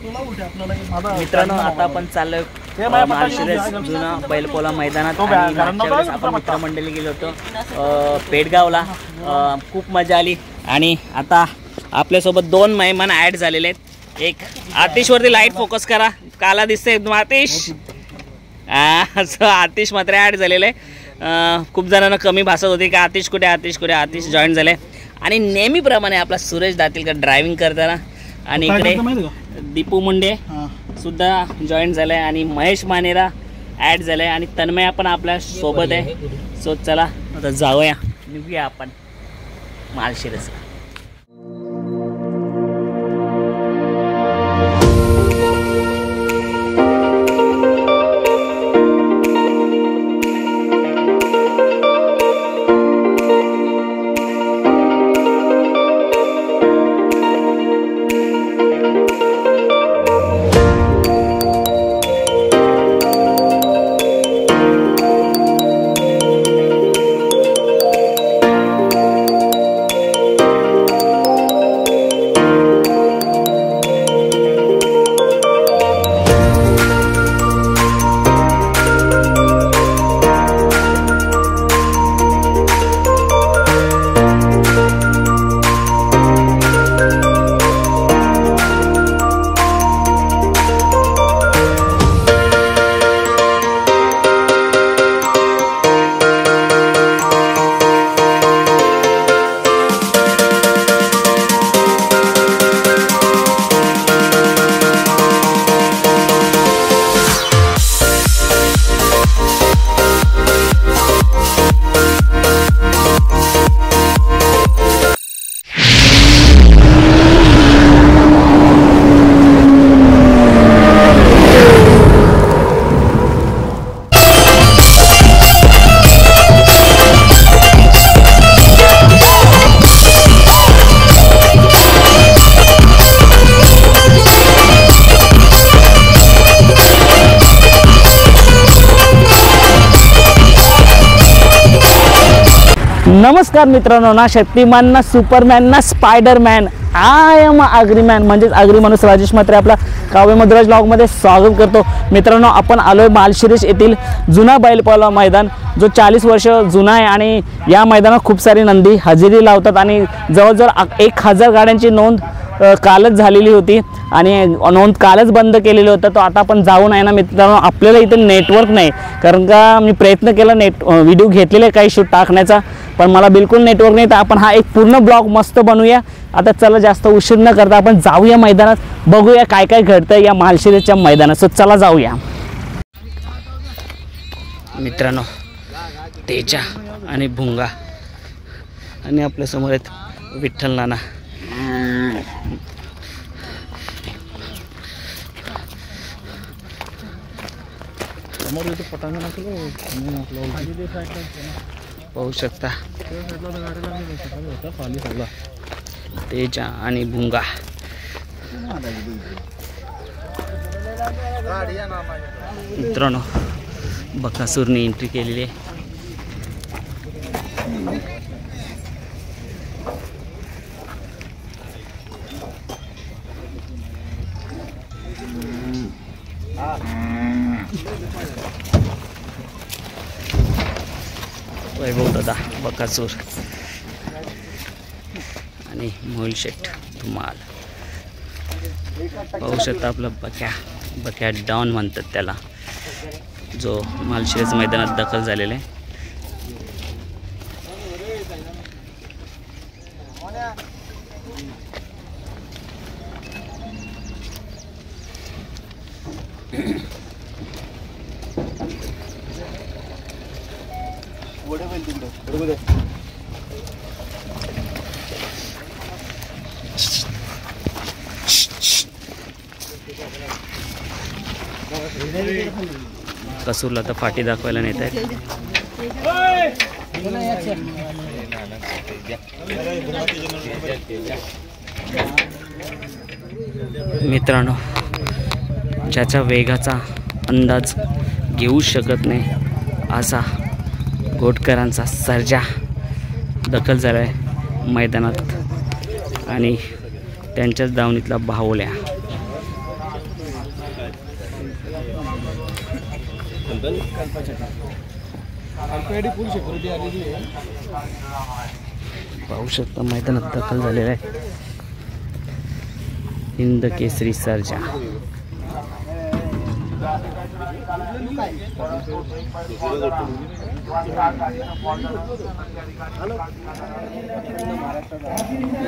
मित्रांनो आता आपण चाललोय माळशिरस जुना बैलपोला मैदानात आणि मागच्या वेळेस आपण मित्रमंडळी गेलो होतो पेडगावला, खूप मजा आली। आणि आता आपल्यासोबत 2 मेहमान ॲड झालेले आहेत। एक आतिशवरती लाईट फोकस करा, काला दिसते आतिश। आतिश मात्र ॲड झालेले आहे। खूप जणांना कमी भासत होती की आतिश कुठे आतिश कुठे, आतिश जॉईन झाले। आणि नेहमीप्रमाणे आपला सुरेश दातीलकर ड्रायव्हिंग करताना, आणि इकडे दीपू मुंडे सुद्धा जॉईन झालाय आणि महेश मानेरा ॲड झालाय आणि तन्मया पण आपल्या सोबत आहे। सो चला आता जाऊया, निघूया आपण माळशिरस। नमस्कार मित्रांनो, ना शक्तिमान ना सुपरमॅन ना स्पायडरमॅन, आय एम अग्रीमॅन म्हणजेच अग्री माणूस राजेश म्हात्रे आपला काव्य मधुराज ब्लॉगमध्ये स्वागत करतो। मित्रांनो आपण आलोय माळशिरस येथील जुना बैलपोला मैदान, जो 40 वर्ष जुना आहे आणि या मैदानात खूप सारी नंदी हजेरी लावतात आणि जवळजवळ 1000 गाड्यांची नोंद कालच झालेली होती आणि नोंद कालच बंद केलेली होतं। तो आता आपण जाऊन आहे ना मित्रांनो, आपल्याला इथे नेटवर्क नाही, कारण का मी प्रयत्न केला व्हिडिओ घेतलेले काही शूट टाकण्याचा, पण मला बिलकुल नेटवर्क नाही। तर आपण हा एक पूर्ण ब्लॉग मस्त बनवूया। आता चला जास्त उशीर न करता आपण जाऊया मैदानात, बघूया काय काय घडतंय या माळशिरसच्या मैदानात। सो चला जाऊया मित्रांनो। तेजा आणि भुंगा आणि आपल्या समोर आहेत विठ्ठल नाना। पाहू शकता तेजा आणि भुंगा। मित्रांनो बकासूरने एंट्री केलेली आहे। वैभव दादा बकासूर आणि मोहिल शेठ धुमाल। पाहू शकता आपला बक्या डॉन म्हणतात त्याला, जो माळशिरस मैदानात दाखल झालेला आहे। कसूरला तर फाटी दाखवायला नेत आहेत। मित्रांनो ज्याच्या वेगाचा अंदाज घेऊ शकत नाही असा घोटकरांचा सर्जा दखल झाला आहे मैदानात आणि त्यांच्याच दावणीतला बाहुल्या। पाहू शकता मैदानात दाखल झालेला आहे हिंद केसरी सर्जा.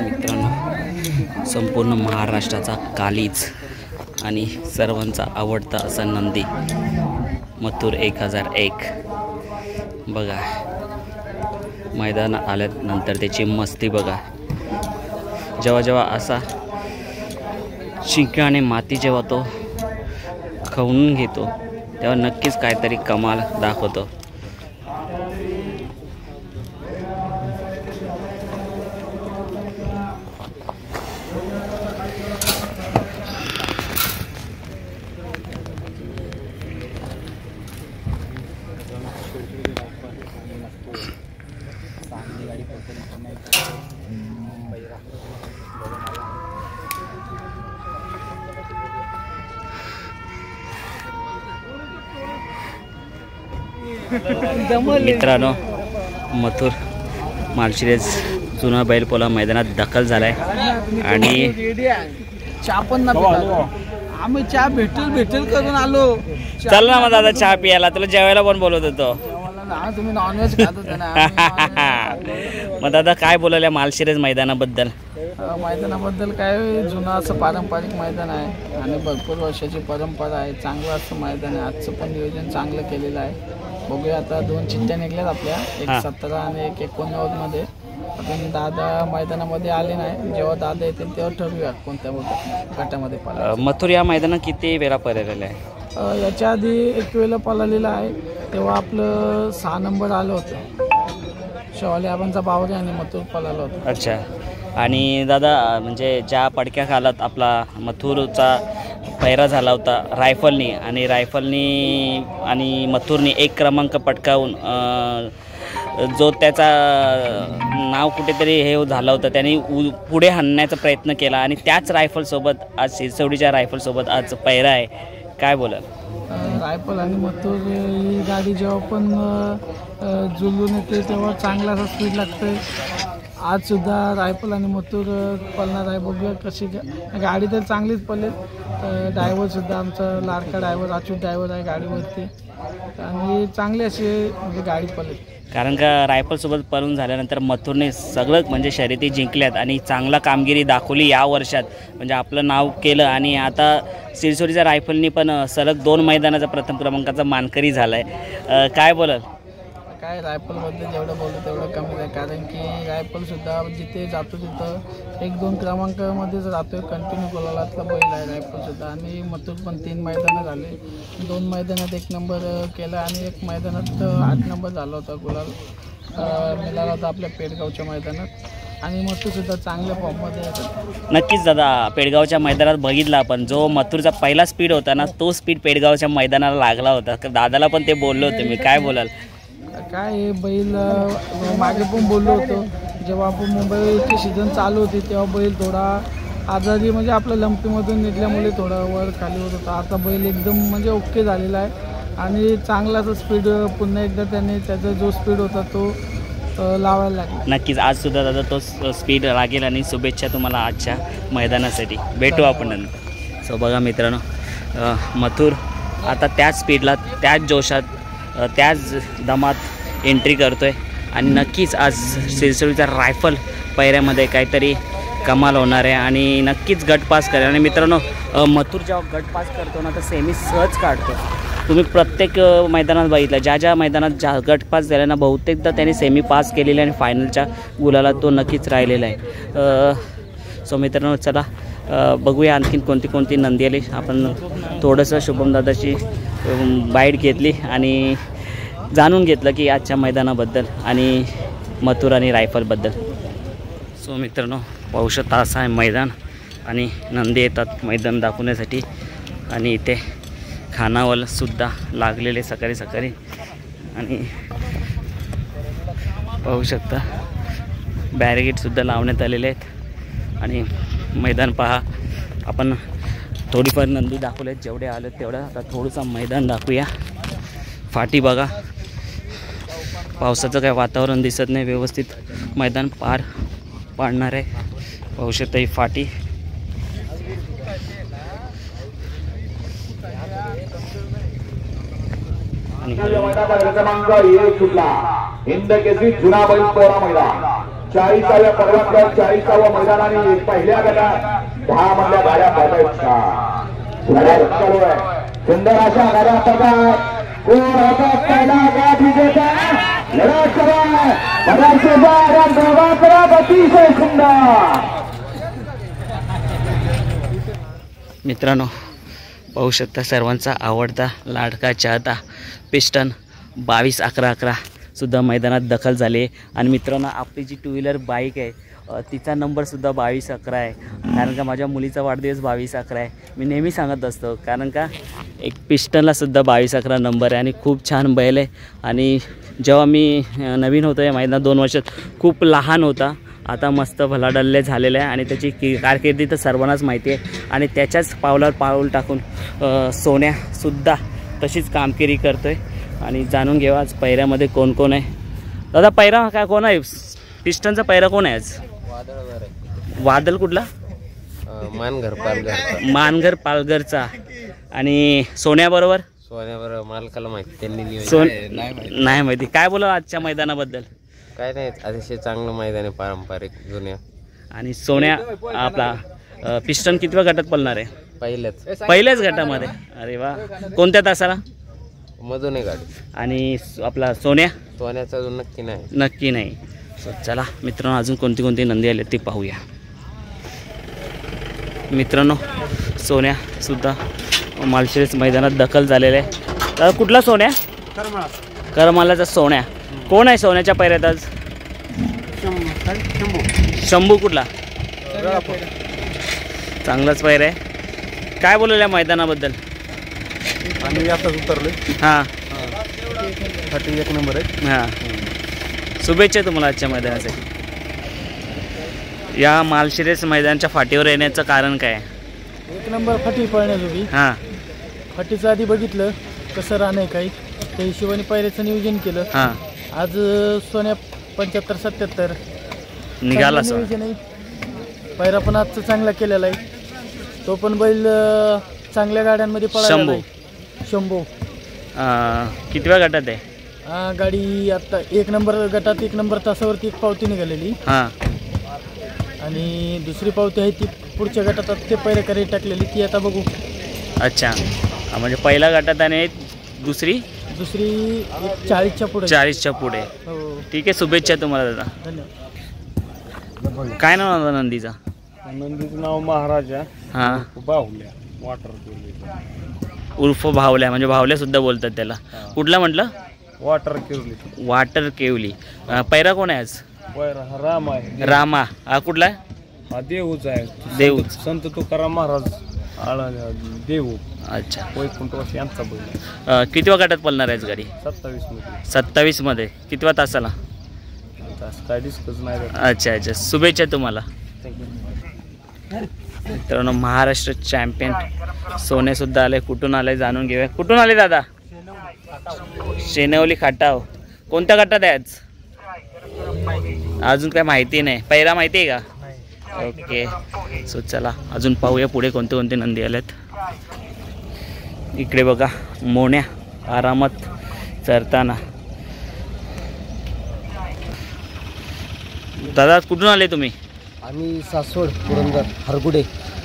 मित्रांनो, संपूर्ण महाराष्ट्राचा कालीज आणि सर्वांचा आवडता असा नंदी मथुर 1001 बघा. मैदानात आल्यानंतर त्याची मस्ती बघा. जेव्हा जेव्हा असा शिंका आणि माती जेव्हा तो खाऊन घेतो तेव्हा नक्कीच काहीतरी कमाल दाखवतो. मित्रांनो, मथुर माळशिरस जुना बैलपोला मैदानात दाखल झालाय आणि चहा पण ना आम्ही चहा भेटेल करून आलो. चल ना मग दादा चहा पियाला, तुला जेवायला पण बोलवत होतो. तुम्ही नॉनव्हेज खात होते ना. मग दादा काय बोलायला माळशिरस मैदानाबद्दल? मैदानाबद्दल काय, जुनं असं पारंपरिक मैदान आहे आणि भरपूर वर्षाची परंपरा आहे. चांगलं असं मैदान आहे. आजचं पण नियोजन चांगलं केलेलं आहे. बघूया आता 2 चिठ्ठ्या निघल्यात आपल्या, एक 17 आणि एक 89 मध्ये. आपण दादा मैदानामध्ये आले नाही, जेव्हा दादा येतील तेव्हा ठरवूया कोणत्या गटामध्ये पळायचं. मथुर या मैदानात किती वेळा पळालेलं आहे? याच्या आधी एक वेळेला पळालेलं आहे, तेव्हा आपलं 6 नंबर आलं होतं. शेवाली आबांचा बावरे आणि मथुर पळालं होतं. अच्छा. आणि दादा म्हणजे ज्या पडक्या कालात आपला मथुरचा पैरा झाला होता रायफलनी आणि मथुरनी 1 क्रमांक पटकावून जो त्याचा नाव कुठेतरी हे झालं होतं, त्यांनी पुढे हाणण्याचा प्रयत्न केला आणि त्याच रायफलसोबत आज सिरसवडीच्या रायफलसोबत आज पैरा आहे. काय बोलाल? रायफल आणि मथुर ही गाडी जेव्हा पण जुळून येते तेव्हा चांगला असा स्पीड लागतोय. आज सुद्धा रायफल आणि मथुर पळणार आहे. बघूया कशी गाडी तर चांगलीच पळेल. ड्रायव्हरसुद्धा आमचा लाडका ड्रायव्हर अच्युत ड्रायव्हर आहे गाडीवरती आणि चांगली अशी म्हणजे गाडी पळेल. कारण का रायफलसोबत पळून झाल्यानंतर मथुरने सगळं म्हणजे शर्यती जिंकल्यात आणि चांगला कामगिरी दाखवली या वर्षात, म्हणजे आपलं नाव केलं. आणि आता सिरसोडीच्या रायफलनी पण सलग 2 मैदानाचा प्रथम क्रमांकाचा मानकरी झाला आहे. काय बोलाल? काय रायफलबद्दल जेवढं बोलतो तेवढं कमी आहे, कारण की रायफलसुद्धा जिथे जातो तिथं 1-2 क्रमांकामध्येच राहतो. कंटिन्यू गुलालातला बैल आहे रायफलसुद्धा. आणि मथुर पण 3 मैदानं झाले. 2 मैदानात 1 नंबर केला आणि 1 मैदानात 8 नंबर झाला होता. गुलाल मिळाला होता आपल्या पेडगावच्या मैदानात आणि मथुरसुद्धा चांगल्या फॉर्ममध्ये आहे. नक्कीच दादा, पेडगावच्या मैदानात बघितला आपण जो मथुरचा पहिला स्पीड होता ना, तो स्पीड पेडगावच्या मैदानाला लागला होता. दादाला पण ते बोललो होते मी. काय बोलाल? काय हे बैल मागे पण बोललो होतो, जेव्हा आपण मुंबईची सीझन चालू होती तेव्हा बैल थोडा आजारी म्हणजे आपल्या लंपीमधून निघल्यामुळे थोडा वर खाली होत होता. आता बैल एकदम म्हणजे ओके झालेला आहे आणि चांगलाच स्पीड पुन्हा एकदा त्याने त्याचा जो स्पीड होता तो लावायला लागला. नक्कीच आज सुद्धा दादा तो स्पीड लागेल आणि शुभेच्छा तुम्हाला आजच्या मैदानासाठी. भेटू आपण नंतर. सो बघा मित्रांनो, मथुर आता त्याच स्पीडला, त्याच जोशात, त्याच दमात एंट्री करतोय आणि नक्कीच आज सिरसोडीचा रायफल पैऱ्यामध्ये काहीतरी कमाल होणार आहे आणि नक्कीच गट पास करेल. आणि मित्रांनो, मथुर जेव्हा गट पास करतो ना तर सेमी सहज काढतो. तुम्ही प्रत्येक मैदानात बघितलं, ज्या मैदानात गट पास झाला ना बहुतेकदा त्याने सेमी पास केलेला आहे आणि फायनलच्या गुलाला तो नक्कीच राहिलेला आहे. सो मित्रांनो, चला बघूया आणखीन कोणती नंदी आली. आपण थोडंसं शुभमदादाची बाईट घेतली आणि जाणून घेतलं की आजच्या मैदानाबद्दल आणि मथुर आणि रायफलबद्दल. सो मित्रांनो, पाहू शकता असं आहे मैदान आणि नंदी येतात मैदान दाखवण्यासाठी आणि इथे खानावलसुद्धा लागलेले सकाळी आणि पाहू शकता बॅरिगेटसुद्धा लावण्यात आलेले आहेत आणि मैदान पहा. आपण थोडीफार नंदी दाखवलेत जेवढे आले तेवढं. आता थोडंसं मैदान दाखवूया. फाटी बघा, पावसाचं काय वातावरण दिसत नाही, व्यवस्थित मैदान पार पाडणार आहे. पाहू शकता ही फाटी. क्रमांक 1 सुटला हिंद केसरी जुना बैल पोरा मैदान 40व्या पर्वातल्या 40व्या मैदानाने पहिल्या गटात 10 मधल्या गाड्या पळतायत. चालू आहे सुंदर अशा गाड्या पळताय. कोण होता पहिला गाठ विजेता लढा करा अतिशय सुंदर. मित्रांनो पाहू शकता सर्वांचा आवडता लाडका चाहता पिस्टन 22-11-11 सुद्धा मैदानात दखल झाली आहे. आणि मित्रांनो आपली जी 2 व्हीलर बाईक आहे तिचा नंबरसुद्धा 22-11 आहे. कारण का माझ्या मुलीचा वाढदिवस 22-11 आहे. मी नेहमी सांगत असतो कारण का एक पिस्टनलासुद्धा 22-11 नंबर आहे आणि खूप छान बैल आहे. आणि जेव्हा मी नवीन होतो या मैदानात 2 वर्षात खूप लहान होता, आता मस्त भलाडल्ले झालेलं आहे आणि त्याची कारकिर्दी तर सर्वांनाच माहिती आहे. आणि त्याच्याच पावलावर पाऊल टाकून सोन्यासुद्धा तशीच कामगिरी करतो आहे. आणि जाणून घेऊ आज पैऱ्यामध्ये कोण कोण आहे. दादा पैरा काय कोण आहे? पिस्टनचा पैरा कोण आहे आज? वादळ कुठला? मानघर पालघरचा. आणि सोन्याबरोबर? सोन्याबरोबर मालकाला माहिती, त्यांनी नाही माहिती. काय बोला आजच्या मैदानाबद्दल? काय नाही, अतिशय चांगलं मैदान आहे, पारंपरिक जुन्या. आणि सोन्या आपला पिस्टन कितव्या गटात पळणार आहे? पहिल्याच गटामध्ये. अरे वा. कोणत्या तासाला? मधून आहे गाडी. आणि आपला सोन्याचा अजून नक्की नाही. चला मित्रांनो अजून कोणती कोणती नंदी आले ते पाहूया. मित्रांनो सोन्यासुद्धा माळशिरस मैदानात दखल झालेलं आहे. कुठला सोन्या? करमालाचा सोन्या. कोण आहे सोन्याच्या पैऱ्यात आज? शंभू. कुठला? चांगलाच पैर आहे. काय बोलले मैदानाबद्दल? आम्ही आताच उतरलो. हां, फाटी 1 नंबर आहे. हां, शुभेच्छा तुम्हाला आजच्या मैदानासाठी. या माळशिरस मैदानाच्या फाटीवर येण्याचं कारण काय? 1 नंबर फाटी पळण्याजोगी. हां, फाटीचं आधी बघितलं कसं राहणं आहे काही, त्या हिशोबाने पायऱ्याचं नियोजन केलं. हां, आज सोन्या 75-77 निघाला चांगलं नियोजन आहे. पायरा पण आजचा चांगला केलेला आहे. तो पण बैल चांगल्या गाड्यांमध्ये पळाला आहे. शंभू कितव्या गटात आहे? गाडी आता 1 नंबर गटात 1 नंबर तासावरती एक पावती निघालेली. हां, आणि दुसरी पावती आहे ती पुढच्या गटात ते पहिल्या करी टाकलेली, ती आता बघू. अच्छा, म्हणजे पहिल्या गटात आणि दुसरी 40च्या पुढे. 40च्या पुढे. हो, ठीक आहे, शुभेच्छा तुम्हाला दादा. धन्यवाद. काय नाव होता नंदीचा? नंदीचं नाव महाराजा. हां, बाहुल्या वॉटर उर्फ भावल्या, म्हणजे भावल्यासुद्धा बोलतात त्याला. कुठला म्हटलं? वाटर केवली. पैरा कोण आहे आज? राम आहे. रामा. हा कुठला आहे? हा देऊच आहे. देऊ. संत तुकाराम महाराज देऊ. अच्छा, वैकुंठवासी यांचा बैल. कितव्या गटात पळणार आहे गाडी? 27 मध्ये. 27 मध्ये. कितव्या तासाला? काय डिस्कस नाही. अच्छा अच्छा, शुभेच्छा तुम्हाला. मित्रांनो महाराष्ट्र चॅम्पियन सोन्यासुद्धा आले. कुठून आले जाणून घेऊया. कुठून आले दादा? शेनवली खाटाव. कोणत्या गटात आहे आज? अजून काय माहिती नाही. पैरा माहिती आहे का? ओके. सो चला अजून पाहूया पुढे कोणते कोणते नंदी आलेत. इकडे बघा मोन्या आरामात चरताना. दादा कुठून आले तुम्ही? आम्ही सासवड पुरंदर हरगुडे.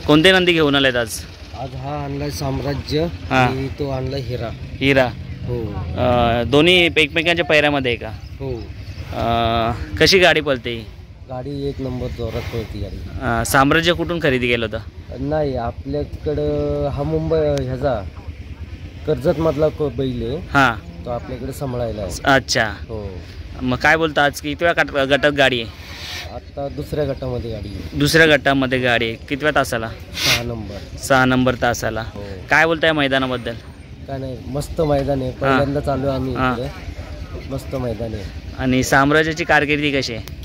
कोणते नंदी घेऊन आलेत आज? आज हा आणलाय साम्राज्य आणि तो आणलाय हिरा. हो. दोन्ही एकमेकांच्या पैऱ्यामध्ये आहे का? हो. कशी गाडी पळते? गाडी 1 नंबर जोरात पळती गाडी. साम्राज्य कुठून खरेदी केलं होतं? नाही, आपल्याकडं हा मुंबई ह्याचा कर्जत मधला बैल आहे. हां, तो आपल्याकडे सांभाळायला आहे. अच्छा. हो. मग काय बोलता आज कितव्या गटात गाडी आहे? आता दुसऱ्या गटामध्ये गाडी आहे. दुसऱ्या गटामध्ये गाडी आहे. कितव्या तासाला? 6 नंबर तासाला. हो. काय बोलताय मैदानाबद्दल? काय नाही, मस्त मैदान आहे. पहिल्यांदा चालू आहे आम्ही इकडे. मस्त मैदान आहे. आणि साम्राज्याची कारकिर्दी कशी आहे?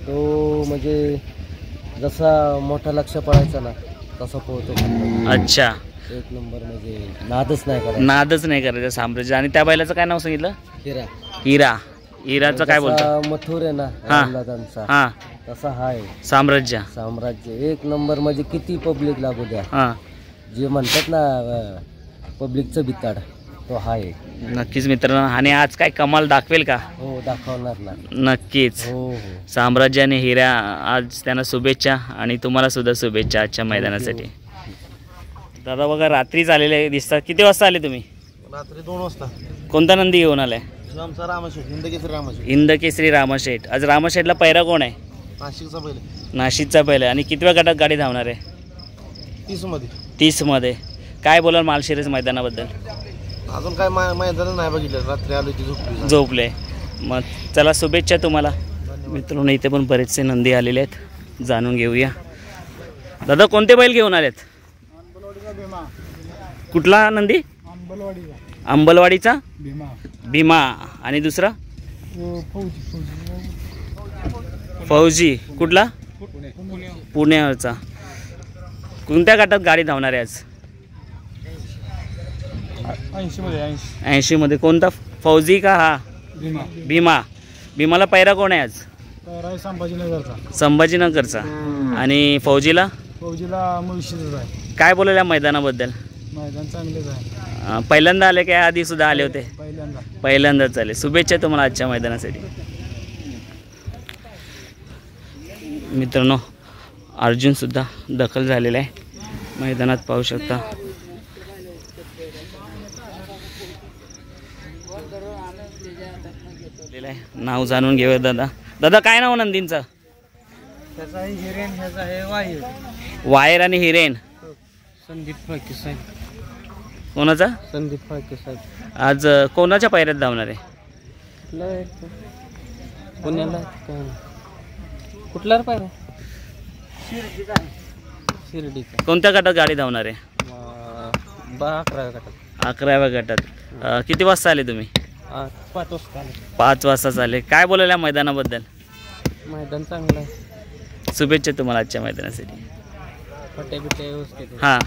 तो म्हणजे जसा मोठा लक्ष पडायचा ना तसा पोहतो. अच्छा. एक नंबर म्हणजे नादच नाही करायचा. नादच नाही करायचं साम्राज्य. आणि त्या बैलाचं काय नाव सांगितलं? हिरा. हिरा. हिराचं काय बोलतो? जसा मथुर आहे ना हा. रामदादांचा, हा तसा हाय साम्राज्य. साम्राज्य. एक नंबर म्हणजे किती पब्लिक लागू द्या, हा जे म्हणतात ना पब्लिकचं बिताड, तो हाय. नक्कीच मित्रांनो. आणि आज काय कमाल दाखवेल का? हो दाखवणार ना. नक्कीच. हो हो. साम्राज्य आणि हिरा, आज त्यांना शुभेच्छा आणि तुम्हाला सुद्धा शुभेच्छा आजच्या मैदानासाठी. दादा बघा रात्रीच आलेले दिसतात. किती वाजता आले तुम्ही? रात्री 2 वाजता. कोणता नंदी घेऊन आलाय? आमचा रामशेठ, हिंदकेसरी रामशेठ. हिंदकेसरी रामशेठ. आज रामशेठला पैरा कोण आहे? नाशिकचा बैल. नाशिकचा बैल आहे. आणि कितव्या गटात गाडी धावणार आहे? 30 मध्ये. 30 मध्ये. काय बोलाल माळशिरस मैदानाबद्दल? अजून काय मैदान नाही बघितलं, रात्री आलो की झोपली. झोपले. मग चला शुभेच्छा तुम्हाला. मित्रांनो इथे पण बरेचसे नंदी आलेले आहेत, जाणून घेऊया. दादा कोणते बैल घेऊन आलेत? कुठला नंदी? अंबलवाडीचा भीमा. आणि दुसरा फौजी. कुठला? पुण्याचा. कोणत्या गटात गाडी धावणार आहे आज? 80 मध्ये. कोणता? फौजी का हा भीमा? भीमाला पैरा कोण आहे आज? संभाजीनगरचा. आणि फौजीला मुळशीचा आहे. काय बोलायला मैदानाबद्दल? मैदान चांगलेच आहे. पहिल्यांदा आले काय आधी सुद्धा आले होते? पहिल्यांदाच आले. शुभेच्छा तुम्हाला आजच्या मैदानासाठी. मित्रांनो अर्जुन सुद्धा दखल झालेला आहे मैदानात, पाहू शकता. नाव जाणून घेऊया दादा. दादा काय नाव नंदींचं? त्याचा आहे हिरेन, ह्याचा आहे वायर. वायर आणि हिरेन. संदीप फाळके साहेब. कोणाचा? संदीप फाळके साहेब. आज कोणाच्या पायऱ्यात धावणार आहे? पुण्याला कुठला पायरा? शिर्डीचा. कोणत्या गटात गाडी धावणार आहे? 11व्या गटात. 11व्या गटात. किती वाजता आले तुम्ही? 5 वाजता. 5 वाजता झाले. काय बोलायला मैदानाबद्दल? मैदान चांगलं आहे. शुभेच्छा तुम्हाला आजच्या मैदानासाठी. फाटे बिटे व्यवस्थित. हां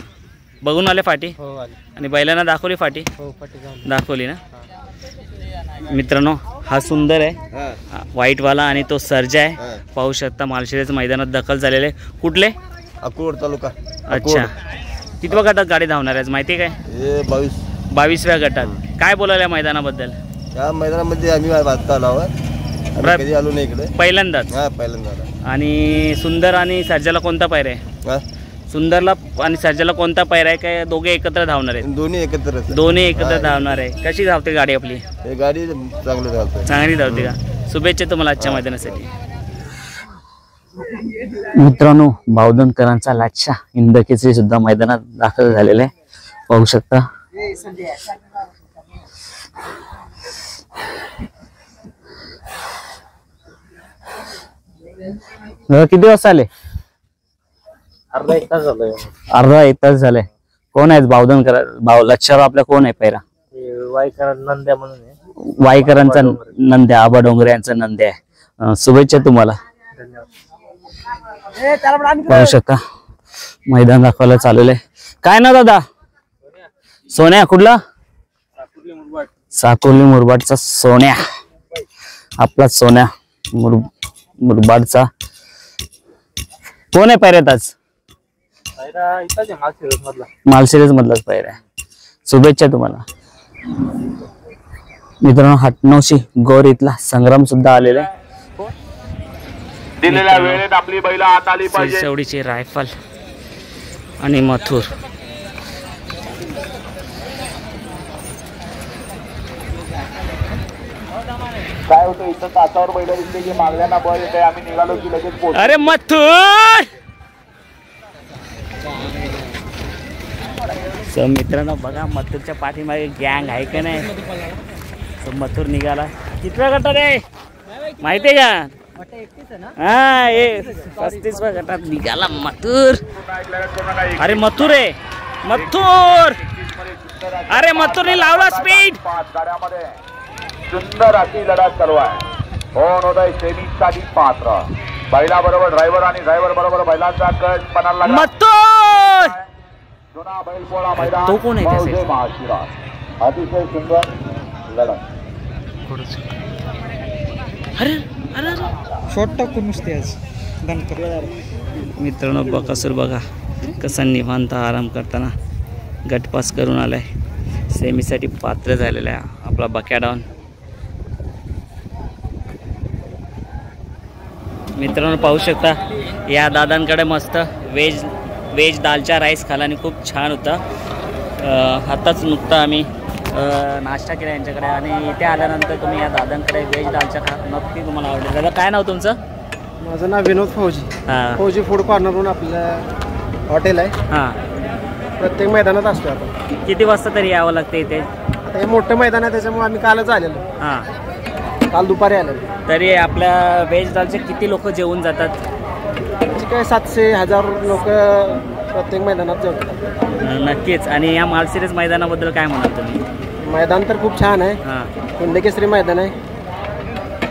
बघून आले फाटी? हो आले. आणि बैलांना दाखवली फाटी? हो फाटे झाले. दाखवली ना. मित्रांनो हा सुंदर आहे व्हाईटवाला आणि तो सर्जा आहे, पाहू शकता. माळशिरस मैदानात दखल झालेले. कुठले? अकोट तालुका. अच्छा. कितव्या गटात गाडी धावणार आहे माहिती आहे काय? 22व्या गटात. काय बोलायला मैदानाबद्दल? या मैदानामध्ये आम्ही आता आलो आहोत, कधी आलो नाही इकडे, पहिल्यांदाच. हा पहिल्यांदा. आणि सुंदर आणि सर्जाला कोणता पायरा आहे? सुंदरला आणि सर्जाला कोणता पायरा आहे? काय दोघे एकत्र धावणार आहेत? दोन्ही एकत्र. दोन्ही एकत्र धावणार आहे. कशी धावते गाडी आपली? हे गाडी चांगली धावते. चांगली धावते का? शुभेच्छा तुम्हाला आजच्या मैदानासाठी. मित्रांनो बावधनकरांचा लाच्छा हिंदकेसरी सुद्धा मैदानात दाखल झालेला आहे, पाहू शकता. किती वाजता आले? अर्धा 1 तास झालं. अर्धा 1 तास झाले. कोण आहेत बावधनकर? लक्षावर आपल्या कोण आहे पैरा? वाईकर नंद्या म्हणून आहे. वाईकरांचा नंद्या, आबा डोंगरे यांचा नंद्या आहे. शुभेच्छा तुम्हाला. पाहू शकता मैदान दाखवायला चालू आहे. काय ना दादा? सोन्या. कुठला? साकोली मुरबाडचा सोन्या. आपला सोन्या मुरबाडचा. कोण आहे पैऱ्यात आज? माळशिरस मधलाच पैरा आहे. शुभेच्छा तुम्हाला. मित्रांनो 98 गौर इथला संग्राम सुद्धा आलेला आहे. दिलेल्या वेळेत आपली बैल आत आली पाहिजे. शेवडीची रायफल आणि मथुर. काय होतं इथं तासावर बैल दिसले की मागल्यांना बळ येते, आम्ही निघालो की लगेच पोहोच. अरे मथुर. सो मित्रांनो बघा मथुरच्या पाठीमागे गँग आहे का नाही. सो मथुर निघाला. कितव्या गटात आहे माहितीये का? हा 35व्या गटात निघाला मथुर. अरे मथुर आहे मथुर. अरे मथुरने लावला स्पीड. 5 गाड्यामध्ये सुंदर अशी लढत चालू आहे. कोण होतंय सेमीसाठी पात्र? बैला बरोबर ड्रायव्हर आणि ड्रायव्हर बरोबर बैलांचा कट पणाला लागला. मथुर जुना बैलपोळा मैदान तो कोण आहे त्या मौजे साईडचा? महाशिराज अतिशय सुंदर लढत अरे अरे अरे शॉट टाकून नुसते आज दणकर. मित्रांनो बकासूर बघा कसा निवांत आराम करताना गटपास करून आलाय. सेमीसाठी पात्र झालेला आहे आपला बक्याडाऊन. मित्रांनो पाहू शकता या दादांकडे मस्त वेज दालचा राईस खाला आणि खूप छान होता. आताच नुकतं आम्ही नाश्ता केला यांच्याकडे आणि इथे आल्यानंतर तुम्ही या दादांकडे वेज दालचा खा, नक्की तुम्हाला आवडेल. दादा काय नाव तुमचं? माझं नाव विनोद फौजी. हां फौजी फूड कॉर्नरवरून आपलं हॉटेल आहे. हां प्रत्येक मैदानात असतो आपण. किती वाजता तरी यावं लागतं इथे? आता हे मोठं मैदान आहे त्याच्यामुळे आम्ही कालच आलेलो. हां काल दुपारी आलेलो. तरी आपल्या वेज दालचे किती लोक जेवून जातात? म्हणजे काय 700-1000 लोक प्रत्येक मैदानात जेवतात. नक्कीच. आणि या मालसिरस मैदानाबद्दल काय म्हणाल तुम्ही? मैदान तर खूप छान आहे. हां हिंदकेसरी मैदान आहे.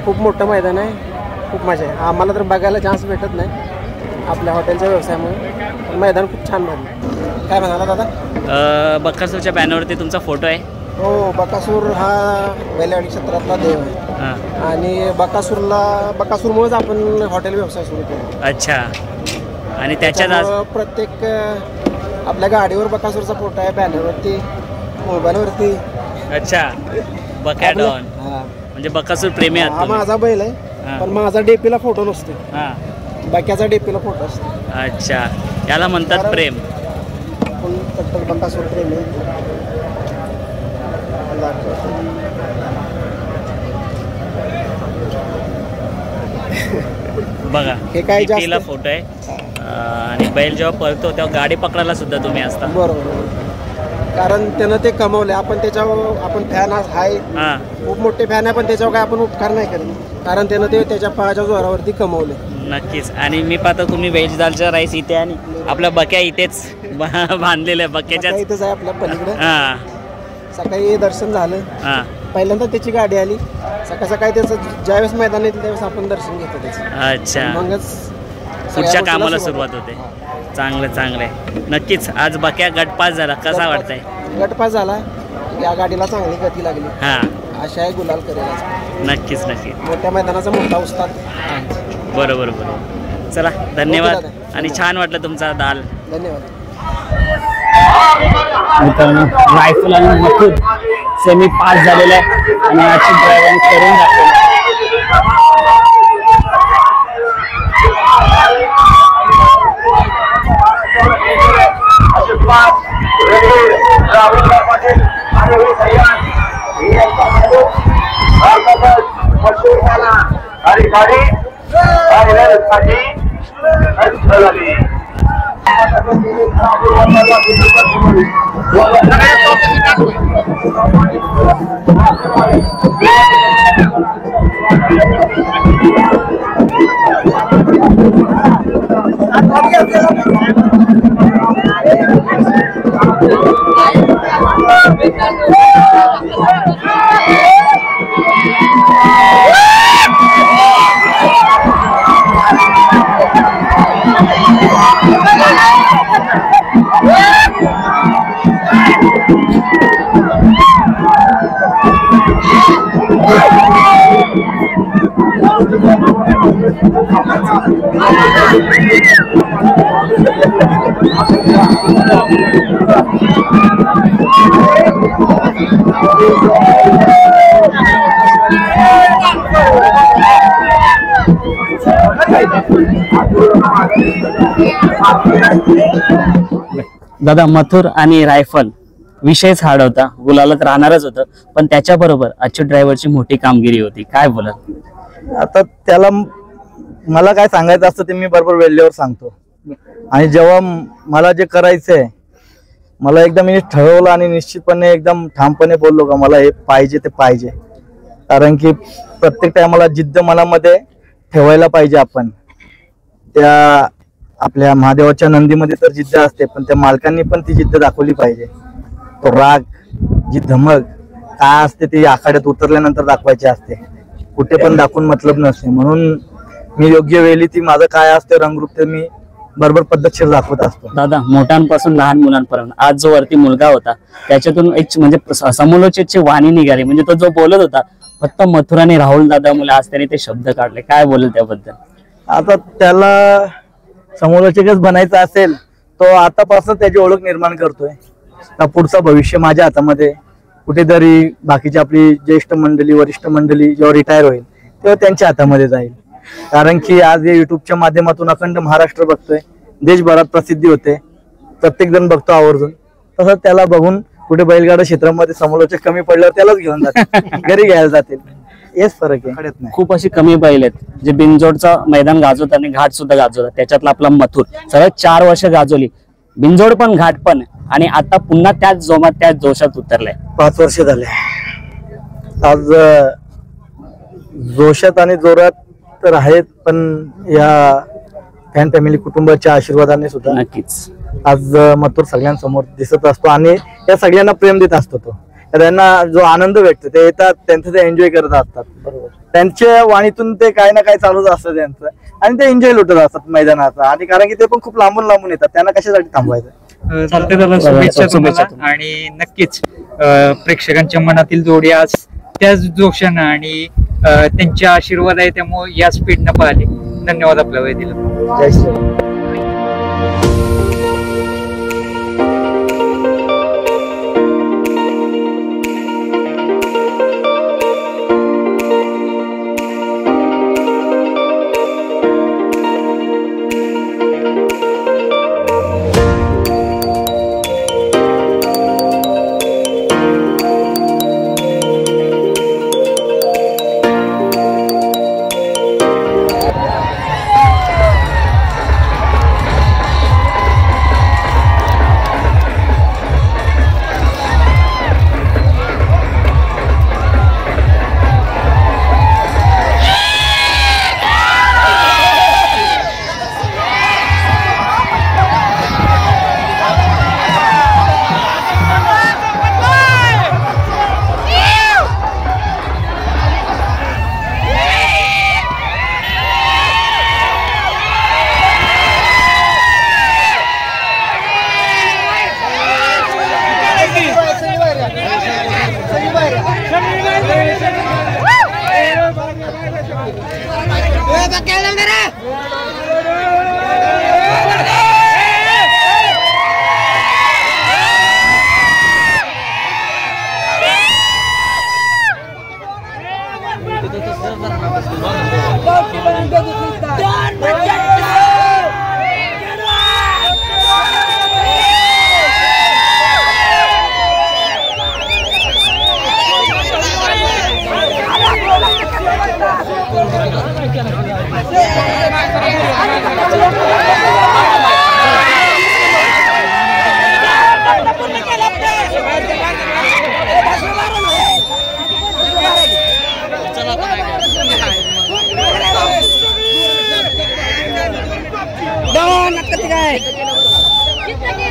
खूप मोठं मैदान आहे. खूप मजा आहे. आम्हाला तर बघायला चान्स भेटत नाही आपल्या हॉटेलच्या व्यवसायामुळे. पण मैदान खूप छान मैदान. काय म्हणाला दादा? बकासूरच्या बॅनरवरती तुमचा फोटो आहे. हो, बकासूर हा बैलगाडी क्षेत्रातला देव आहे. हां आणि बकासूरमुळेच आपण हॉटेल व्यवसाय सुरू केला. अच्छा. आणि त्याच्यात त्यामुळं प्रत्येक आपल्या गाडीवर बकासूरचा फोटो आहे, बॅनरवरती, मोबाईलवरती. अच्छा बकॅडॉन हा, म्हणजे बकासूर प्रेमी आहात हा तुम्ही. माझा बैल आहे. हां. पण माझा डीपीला फोटो नसतो. हां बाक्याचा डीपीला फोटो असतो. अच्छा याला म्हणतात प्रेम. आपण कट्टर बकासूर प्रेमी आहे. बघा हे काय जास्त- DP ला फोटो आहे. आणि बैल जेव्हा पळतो तेव्हा गाडी पकडायला सुद्धा तुम्ही असता. बरोबर. कारण त्यानं ते कमवले. आपण त्याच्यावर आपण फॅन आहे, हां खूप मोठे फॅन आहे, पण त्याच्यावर काय आपण उपकार नाही करत. कारण त्यानं ते त्याच्या पायाच्या जोरावरती कमवले. नक्कीच. आणि मी पाहतो तुम्ही व्हेज दालचा राईस इथे आणि आपल्या बक्या इथेच बांधलेल्या बक्याच्या. सकाळी इथंच आहे आपल्या पलीकडे. हां सकाळी दर्शन झालं. हां पहिल्यांदा त्याची गाडी आली. सकाळी त्याचं ज्यावेळेस मैदान येतं त्यावेळेस आपण दर्शन घेतो त्याचं. अच्छा. मगच पुढच्या सगळ्या कामाला गोष्टीला सुरुवात होते. चांगलं आहे. नक्कीच आज बक्या गटपास झाला, कसा वाटतंय? गटपास झाला. या गाडीला चांगली गती लागली. हां आशा आहे गुलाल करेल. नक्कीच. मोठ्या मैदानाचा मोठा उस्ताद. बरोबर. चला धन्यवाद. ओके दादा. आणि छान वाटलं तुमचा दाल. धन्यवाद. मित्रांनो रायफल आणि मथुर सेमी पास झालेला आहे आणि आजची ड्रायव्हर करून दाखवलं. दादा मथुर आणि रायफल विषयच हार्ड होता, गुलालात राहणारच होतं, पण त्याच्याबरोबर अच्युत ड्रायव्हरची मोठी कामगिरी होती. काय बोला? आता त्याला मला काय सांगायचं असतं ते मी बरोबर वेळेवर सांगतो. आणि जेव्हा मला जे करायचंय मला एकदम मी ठरवलं आणि निश्चितपणे एकदम ठामपणे बोललो का मला हे पाहिजे ते पाहिजे. कारण की प्रत्येक टायमाला जिद्द मनामध्ये ठेवायला पाहिजे. आपण त्या आपल्या महादेवाच्या नंदीमध्ये तर जिद्द असते, पण त्या मालकांनी पण ती जिद्द दाखवली पाहिजे. तो राग, जी धमक काय असते ती आखाड्यात उतरल्यानंतर दाखवायची असते, कुठे पण दाखवून मतलब नसते. म्हणून मी योग्य वेळी ती माझं काय असते रंगरूप ते मी बरोबर पद्धतशीर दाखवत असतो. दादा, मोठ्यांपासून लहान मुलांपर्यंत आज जो वरती मुलगा होता त्याच्यातून एक म्हणजे समालोचकची वाणी निघाली, म्हणजे तो जो बोलत होता फक्त मथुर आणि राहुल दादा मुले, आज त्याने ते शब्द काढले, काय बोलेल त्याबद्दल? आता त्याला समालोचकच बनायचं असेल तो आतापासून त्याची ओळख निर्माण करतोय. आता पुढचं भविष्य माझ्या हातामध्ये. कुठेतरी बाकीची आपली ज्येष्ठ मंडळी वरिष्ठ मंडळी जेव्हा रिटायर होईल तेव्हा त्यांच्या हातामध्ये जाईल. कारण की आज या युट्यूबच्या माध्यमातून अखंड महाराष्ट्र बघतोय, देशभरात प्रसिद्धी होते, प्रत्येक जण बघतो आवर्जून. तसं त्याला बघून कुठे बैलगाडा क्षेत्रामध्ये समालोचक कमी पडल्यावर त्यालाच घेऊन जातील, घरी घ्यायला जातील. हेच फरक आहे, कळत नाही. खूप अशी कमी बैल आहेत जे बिनजोडचं मैदान गाजवतात आणि घाट सुद्धा गाजवतात. त्याच्यातला आपला मथुर सगळ्यात 4 वर्ष गाजवली, बिनजोड पण घाट पण, आणि आता पुन्हा त्याच जोमात त्याच जोशात उतरलाय. 5 वर्ष झाले आज जोशात आणि जोरात तर आहेत, पण या फॅन फॅमिली कुटुंबाच्या आशीर्वादाने सुद्धा नक्कीच आज मथुर सगळ्यांसमोर दिसत असतो आणि या सगळ्यांना प्रेम देत असतो. तो त्यांना जो आनंद भेटतो ते येतात, त्यांचं ते एन्जॉय करत असतात. बरोबर, त्यांच्या वाणीतून ते काय ना काय चालूच असतं त्यांचं, आणि ते एन्जॉय लुटत असतात मैदानाचा. आणि कारण की ते पण खूप लांबून लांबून येतात, त्यांना कशासाठी थांबवायचं. चालते दादा, शुभेच्छा तुम्हाला. आणि नक्कीच प्रेक्षकांच्या मनातील जोडी आज त्याच जोशानं आणि त्यांच्या आशीर्वाद आहे त्यामुळे या स्पीडनं पाहिले. धन्यवाद आपला वेळ दिला. जय श्री.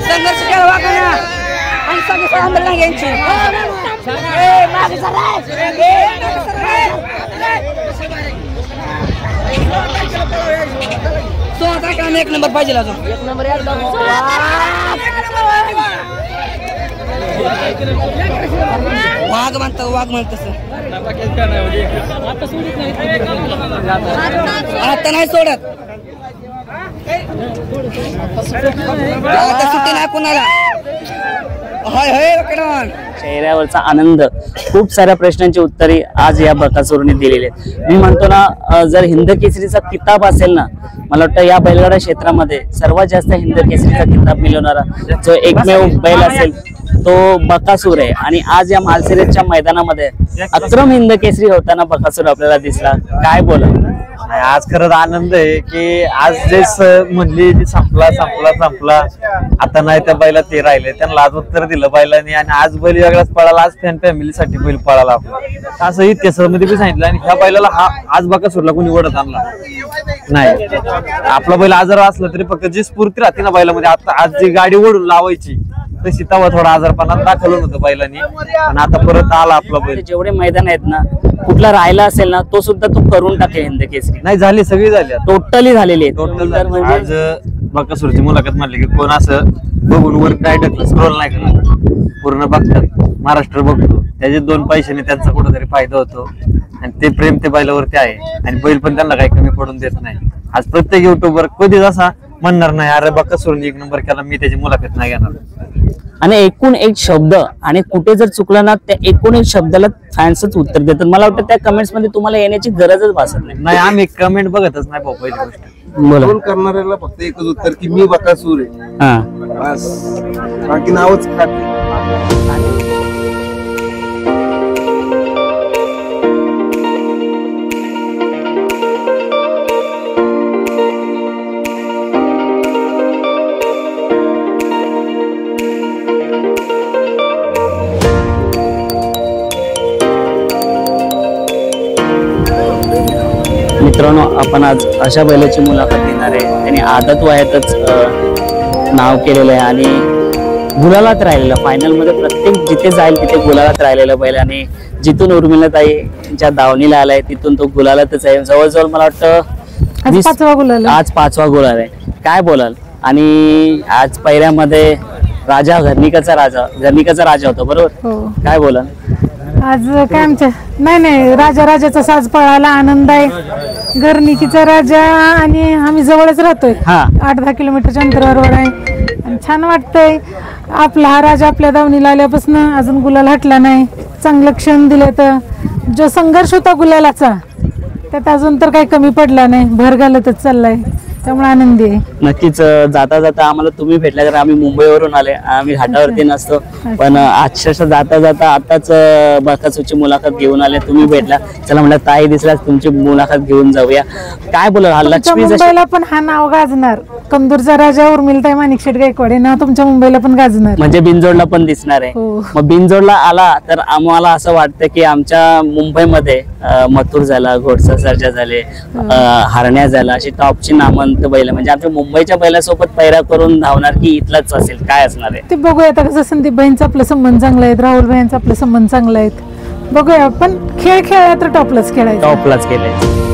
संघर्ष केला आणि सगळे आंदोलन घ्यायची. स्वतः काम 1 नंबर पाहिजे अजून 1 नंबर वाघ म्हणत आता नाही सोडत. आता सुट्टी नाही कुणाला. चेहऱ्यावरचा आनंद, खूप साऱ्या प्रश्नांची उत्तरे आज या बकासूरने दिलेली आहेत. मी म्हणतो ना, जर हिंद केसरीचा किताब असेल ना, मला वाटतं या बैलगाडा क्षेत्रामध्ये सर्वात जास्त हिंद केसरीचा किताब मिळवणारा जो एकमेव बैल असेल तो बकासूर आहे. आणि आज या मालसिरसच्या मैदानामध्ये अक्रम हिंद केसरी होताना बकासूर आपल्याला दिसला. काय बोला? आज खरंच आनंद आहे की आज जे म्हणली संपला आता नाही त्या बैला ते राहिले, त्यांना आज उत्तर दिलं बैलांनी. आणि आज बैल वेगळाच पळाला, आज फॅन फॅमिलीसाठी बैल पळाला आपला, असं इतिहासामध्ये बी सांगितलं. आणि ह्या बैलाला आज बकासूरला कोणी ओढत आणला नाही. आपला बैल आजार असला तरी फक्त जी स्फूर्ती राहते ना बैलामध्ये, आता आज जी गाडी ओढून लावायची तशी तेव्हा थोडा आजारपणात दाखवलं होतं बैलांनी, पण आता परत आला आपला बैल. जेवढे मैदान आहेत ना, कुठला राहिला असेल ना तो सुद्धा तू करून टाकेल हिंद केसरी. नाही झाली, सगळी झाली, टोटली झालेली आहे. टोटल. म्हणजे आज बकासूरची मुलाखत म्हणली की कोण असं बघून वर डायरेक्ट स्क्रोल नाही करत, पूर्ण बघतात. महाराष्ट्र बघतो, त्याचे 2 पैशाने त्यांचा कुठेतरी फायदा होतो आणि ते प्रेम ते बैलावरती आहे आणि बैल पण त्यांना काही कमी पडून देत नाही. आज प्रत्येक युट्यूबर कधीच असा म्हणणार नाही अरे बकासूरने 1 नंबर केला, मी त्याची मुलाखत नाही घेणार. आणि एकूण एक शब्द आणि कुठे जर चुकलं ना त्या एकूण एक शब्दाला फॅन्सच उत्तर देतात. मला वाटतं त्या कमेंट्स मध्ये तुम्हाला येण्याची गरजच भासत नाही. आम्ही कमेंट बघतच नाही भाऊ. पहिली गोष्ट फोन करणाऱ्याला फक्त एकच उत्तर की मी बकासूर आहे, बस, बाकी नावच खात. मित्रांनो, आपण आज अशा बैलाची मुलाखत घेणार आहे. त्यांनी आदत वयातच नाव केलेलं आहे आणि गुलालात राहिलेलं, फायनल मध्ये प्रत्येक जिथे जाईल तिथे गुलालात राहिलेलं बैल. आणि जिथून उर्मिलाताईच्या दावणीला आलाय तिथून तो गुलालातच आहे. जवळजवळ मला वाटतं आज 5वा गुलाल आहे. काय बोलाल? आणि आज पहिऱ्यामध्ये राजा घरनिकाचा राजा होता, बरोबर? काय बोलाल? आज काय आमच्या नाही राजाचा साज पळायला आनंद आहे. घरनिकीचा राजा आणि आम्ही जवळच राहतोय, 8-10 किलोमीटरच्या अंतरावर आहे आणि छान वाटतंय. आपला हा राजा आपल्या दावणीला आल्यापासून अजून गुलाल हटला नाही. चांगलं क्षण दिलं तर जो संघर्ष होता गुलालाचा त्यात अजून तर काही कमी पडला नाही, भर घालतच चाललाय, त्यामुळे आनंदी आहे. नक्कीच. जाता जाता आम्हाला तुम्ही भेटला, कारण आम्ही मुंबईवरून आले, आम्ही घाटावरती नसतो, पण अक्षरशः जाता जाता आताच बकासूरची मुलाखत घेऊन आले, तुम्ही भेटला. चला म्हटलं ताई दिसल्यास तुमची मुलाखत घेऊन जाऊया. काय बोला? लक्ष्मी मुंबईला पण हा नाव गाजणार, कंदूरचा राजा उर्मिलाताई माणिकशेठ गायकवाड हे नाव तुमच्या मुंबईला पण गाजणार, म्हणजे बिनजोडला पण दिसणार आहे. मग बिनजोडला आला तर आम्हाला असं वाटतं की आमच्या मुंबईमध्ये मथुर झाला, घोडसा सर्जा झाले, हरण्या झाला, अशी टॉपची नामवंत बैल, म्हणजे आमच्या मुंबईच्या बैलासोबत पैरा करून धावणार की इथलाच असेल, काय असणार आहे ते बघूया. आता कसं संदीप भाईंचा आपला संबंध चांगला आहे, राहुल भाईंचा आपला संबंध चांगला आहे, बघूया. पण खेळ खेळला तर टॉपलाच खेळायचं, टॉपलाच केलंय.